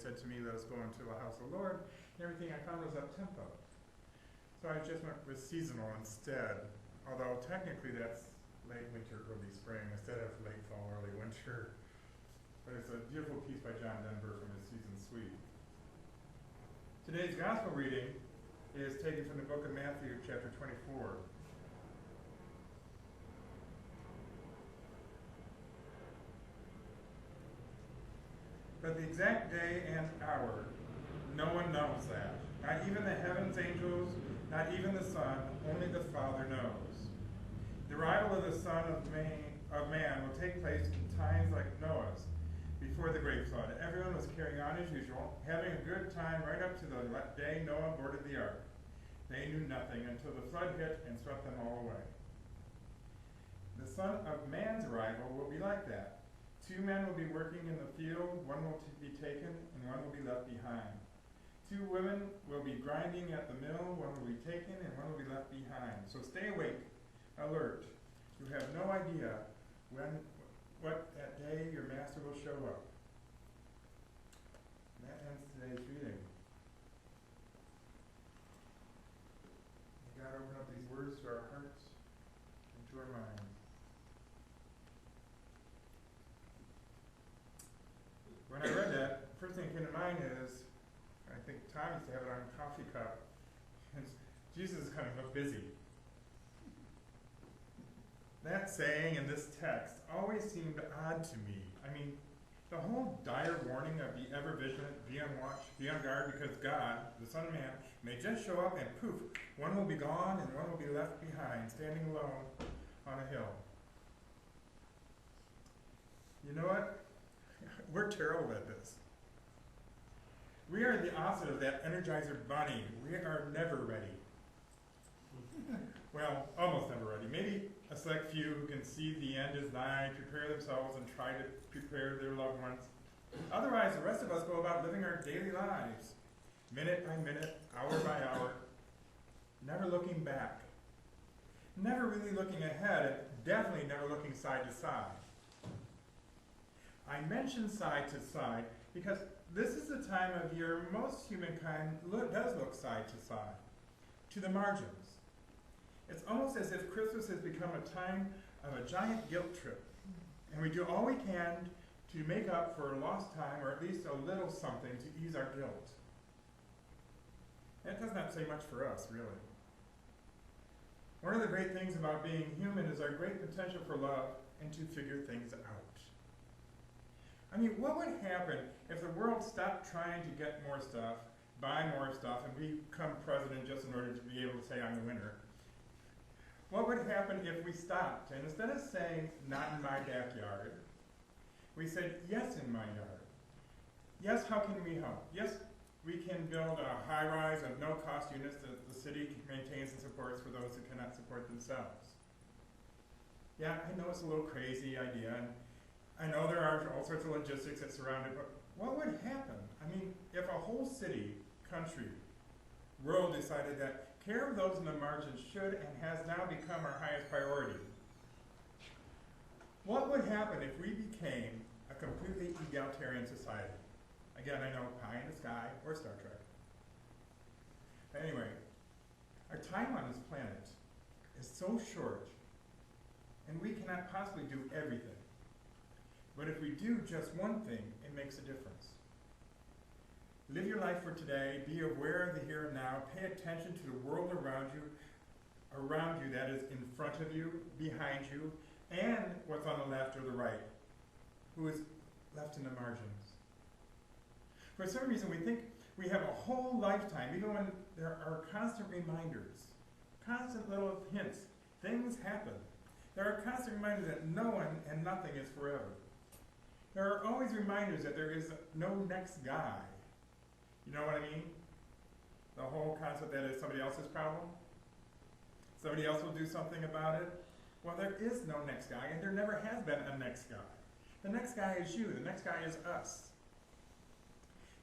said to me, let us go into the house of the Lord, and everything I found was up-tempo. So I just went with seasonal instead, although technically that's late winter, early spring, instead of late fall, early winter. But it's a beautiful piece by John Denver from his Season Suite. Today's gospel reading is taken from the book of Matthew, chapter 24. But the exact day and hour, no one knows that. Not even the heaven's angels, not even the Son, only the Father knows. The arrival of the Son of Man will take place in times like Noah's, before the great flood. Everyone was carrying on as usual, having a good time right up to the day Noah boarded the ark. They knew nothing until the flood hit and swept them all away. The Son of Man's arrival will be like that. 2 men will be working in the field, one will be taken and one will be left behind. 2 women will be grinding at the mill, one will be taken and one will be left behind. So stay awake, alert. You have no idea what that day your master will show up. And that ends today's reading. May God open up these words to our hearts and to our minds. When I read that, the first thing that came to mind is, I think Tom used to have it on a coffee cup, Jesus is kind of busy. That saying in this text always seemed odd to me. I mean, the whole dire warning of be ever vigilant, be on watch, be on guard, because God, the Son of Man, may just show up and poof, one will be gone and one will be left behind, standing alone on a hill. You know what? We're terrible at this. We are the opposite of that Energizer bunny. We are never ready. Well, almost never ready. Maybe a select few who can see the end is nigh, prepare themselves and try to prepare their loved ones. Otherwise, the rest of us go about living our daily lives, minute by minute, hour by hour, never looking back, never really looking ahead, and definitely never looking side to side. I mention side to side because this is the time of year most humankind does look side to side, to the margins. It's almost as if Christmas has become a time of a giant guilt trip, and we do all we can to make up for lost time, or at least a little something to ease our guilt. That does not say much for us, really. One of the great things about being human is our great potential for love and to figure things out. I mean, what would happen if the world stopped trying to get more stuff, buy more stuff, and become president just in order to be able to say I'm the winner? What would happen if we stopped and instead of saying, not in my backyard, we said, yes, in my yard. Yes, how can we help? Yes, we can build a high-rise of no-cost units that the city maintains and supports for those who cannot support themselves. Yeah, I know it's a little crazy idea, and I know there are all sorts of logistics that surround it, but what would happen? I mean, if a whole city, country, world decided that care of those in the margins should and has now become our highest priority. What would happen if we became a completely egalitarian society? Again, I know pie in the sky or Star Trek. Anyway, our time on this planet is so short, and we cannot possibly do everything. But if we do just one thing, it makes a difference. Live your life for today, be aware of the here and now, pay attention to the world around you that is in front of you, behind you, and what's on the left or the right, who is left in the margins. For some reason, we think we have a whole lifetime, even when there are constant reminders, constant little hints, things happen. There are constant reminders that no one and nothing is forever. There are always reminders that there is no next guy. You know what I mean? The whole concept that it's somebody else's problem. Somebody else will do something about it. Well, there is no next guy, and there never has been a next guy. The next guy is you. The next guy is us.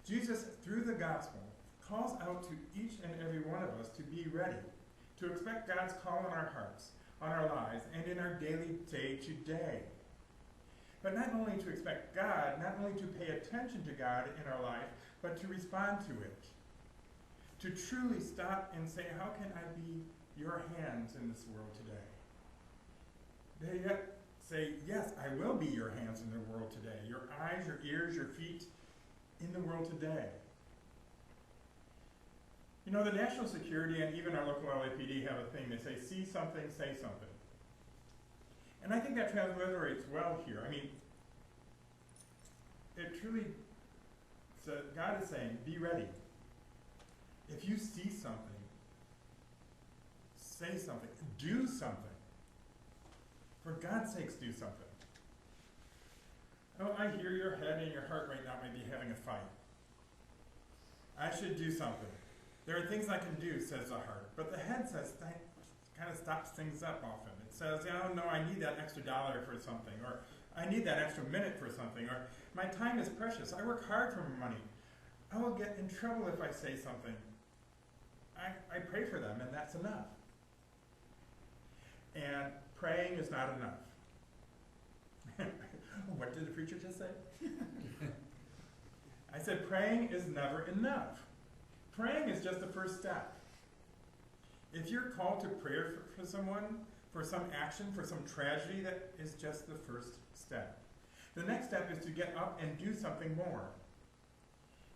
Jesus, through the gospel, calls out to each and every one of us to be ready, to expect God's call on our hearts, on our lives, and in our daily day-to-day. But not only to expect God, not only to pay attention to God in our life, but to respond to it. To truly stop and say, how can I be your hands in this world today? They yet say, yes, I will be your hands in the world today. Your eyes, your ears, your feet in the world today. You know, the national security and even our local LAPD have a thing. They say, see something, say something. And I think that transliterates well here. I mean, it truly, so God is saying, be ready. If you see something, say something, do something. For God's sakes, do something. Oh, I hear your head and your heart right now may be having a fight. I should do something. There are things I can do, says the heart. But the head says, that kind of stops things up often. It says, oh, no, I need that extra $1 for something, or I need that extra minute for something, or my time is precious. I work hard for money. I will get in trouble if I say something. I pray for them, and that's enough. And praying is not enough. What did the preacher just say? I said praying is never enough. Praying is just the first step. If you're called to prayer for someone, for some action, for some tragedy, that is just the first step. The next step is to get up and do something more.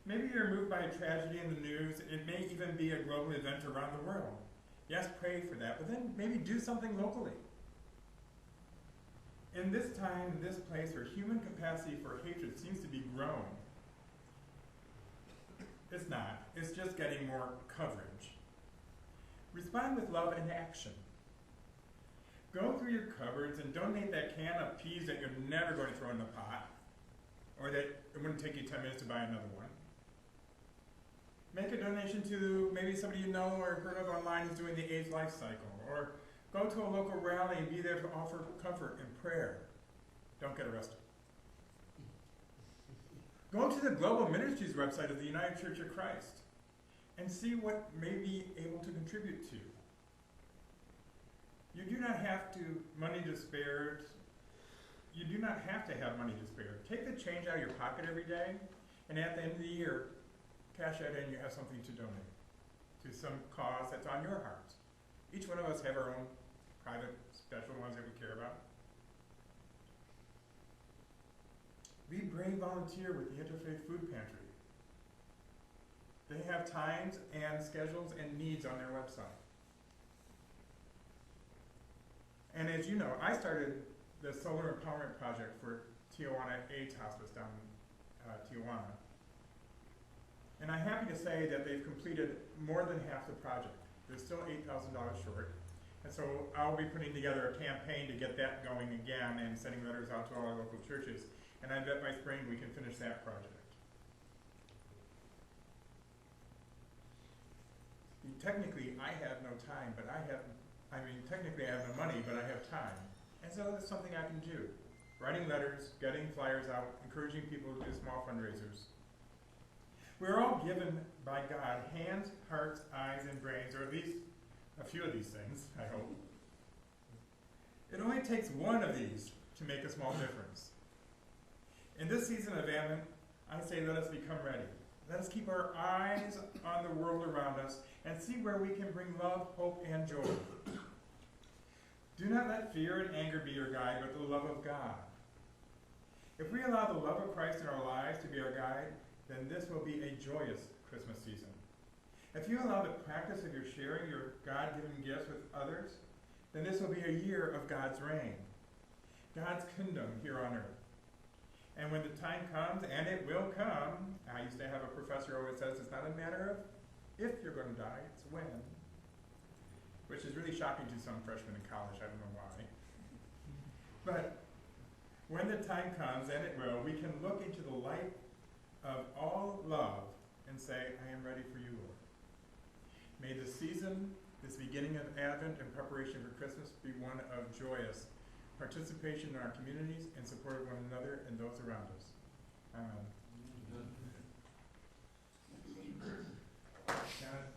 Maybe you're moved by a tragedy in the news. It may even be a global event around the world. Yes, pray for that, but then maybe do something locally. In this time, in this place where human capacity for hatred seems to be growing, it's not. It's just getting more coverage. Respond with love and action. Go through your cupboards and donate that can of peas that you're never going to throw in the pot, or that it wouldn't take you 10 minutes to buy another one. Make a donation to maybe somebody you know or heard of online who's doing the AIDS life cycle, or go to a local rally and be there to offer comfort and prayer. Don't get arrested. Go to the Global Ministries website of the United Church of Christ and see what may be able to contribute to. You do not have to money to spare. You do not have to have money to spare. Take the change out of your pocket every day, and at the end of the year, cash that in, you have something to donate to some cause that's on your heart. Each one of us have our own private, special ones that we care about. Be brave volunteer with the Interfaith Food Pantry. They have times and schedules and needs on their website. And as you know, I started the Solar Empowerment Project for Tijuana AIDS Hospice down in Tijuana. And I'm happy to say that they've completed more than half the project. They're still $8,000 short. And so I'll be putting together a campaign to get that going again and sending letters out to all our local churches. And I bet by spring we can finish that project. Technically, I have no time, but technically I have no money, but I have time. And so that's something I can do. Writing letters, getting flyers out, encouraging people to do small fundraisers. We're all given by God hands, hearts, eyes, and brains, or at least a few of these things, I hope. It only takes one of these to make a small difference. In this season of Advent, I say let us become ready. Let us keep our eyes on the world around us and see where we can bring love, hope, and joy. Do not let fear and anger be your guide, but the love of God. If we allow the love of Christ in our lives to be our guide, then this will be a joyous Christmas season. If you allow the practice of your sharing your God-given gifts with others, then this will be a year of God's reign, God's kingdom here on earth. And when the time comes, and it will come, I used to have a professor who always says it's not a matter of if you're going to die, it's when. Which is really shocking to some freshmen in college, I don't know why. But when the time comes, and it will, we can look into the light of all love and say, I am ready for you, Lord. May this season, this beginning of Advent and preparation for Christmas be one of joyous participation in our communities and support of one another and those around us. Amen.